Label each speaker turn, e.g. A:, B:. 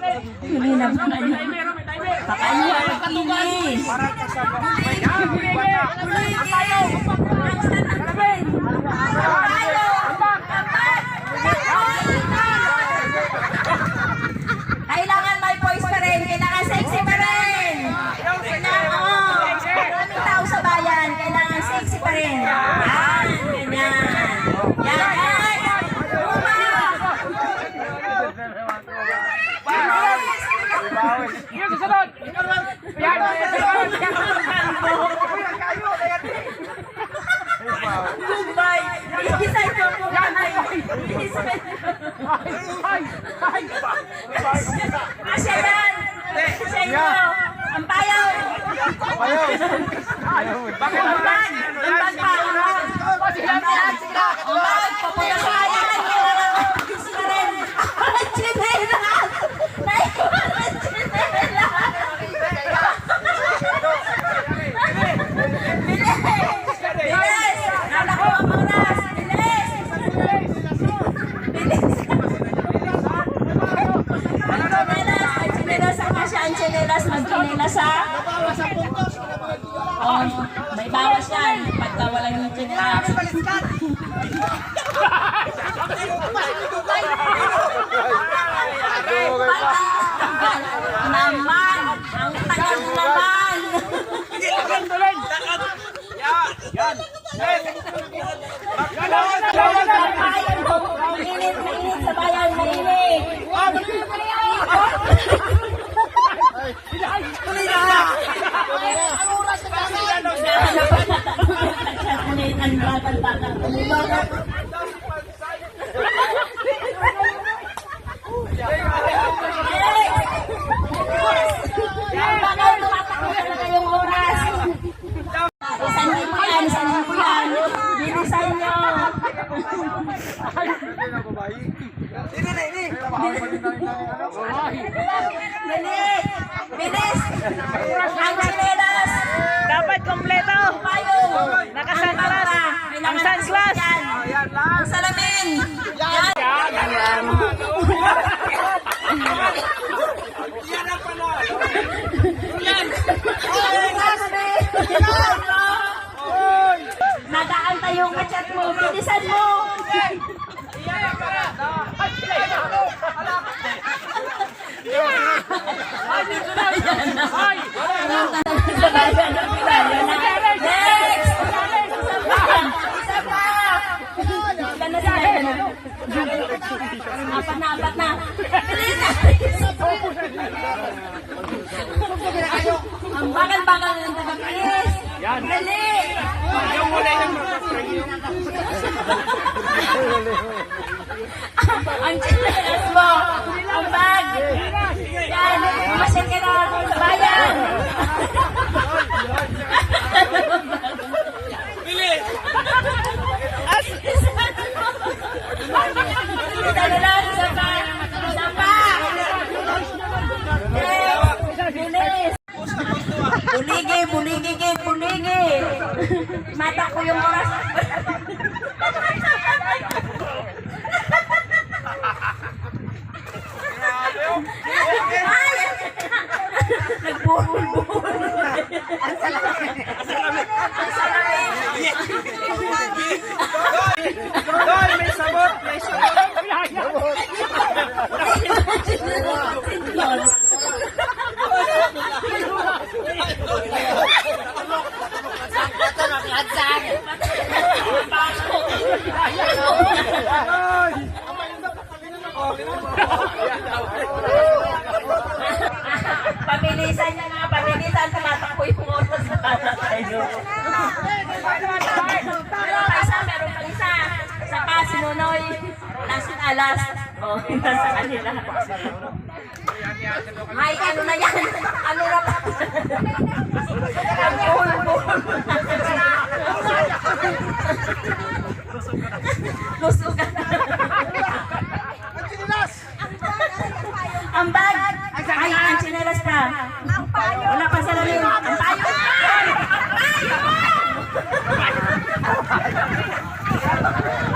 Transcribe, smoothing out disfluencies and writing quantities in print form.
A: Huli na ba kayo? Pakayo ang pag-inis. Kailangan may voice pa rin. Kailangan sexy pa rin. Maraming tao sa bayan. Kailangan sexy pa rin. Yan. Ganyan. Yan. Goodbye. Isay ko po kanay. Asya yan. Asya nyo. Ang payaw. Bakit ang bag? Ang bag pa. Ang bag. Papunta sa ayan. Ang chinelas. Naiwan ang chinelas. Bilis! Nala ko ang oras! Bilis! Bilis! Ang chinelas ang kasya. Ang chinelas. Mag-chinelas ha? Oh, may bawas yan. Pagka walang yung chinelas. Naman! Ang tagal naman!
B: Yan!
A: Mainit, mainit sa bayan, mainit! Ang batang-batang tumibagat. Bakit tumatakbo na kayong oras? Sandin mo yan, sandin mo yan. Bilisan nyo. Bilis! Bilis! Ang chinelas!
C: Dapat kompleto. Naka-sunglass. Ang sunglass.
A: Ang salamin! Yan!
B: Yan ang panalo!
A: Nagaantay yung kachat mo. Bilisan mo! Apat na. Bilis na! Ang bakal-bakal ng tagapilis. Dali!
B: Yung muna yung
A: Ang chinelas mo! Ang bag! Yan! Mamasyan ka na sa bayan!
B: Bilis!
A: Isa na lang! Isa pa! Isa pa! Bilis! Buligi! Mata ko yung oras. Nagbuhol-buhol. Ang salamin.
B: Doon, may sabot! May sabot!
A: Pabilisan niya nga, pabilisan. Tumatakbo yung oras sa talas tayo. Meron pa isa. Sa pa, si Nonoy. Nasa alas. O, nasa kanila. Ay, ano na yan? Ano na pa? Ang buhol-buhol. Lusugan. Ang bag. Ay, ang chinelas pa. Wala pa salamin. Ang payo. Ang payo.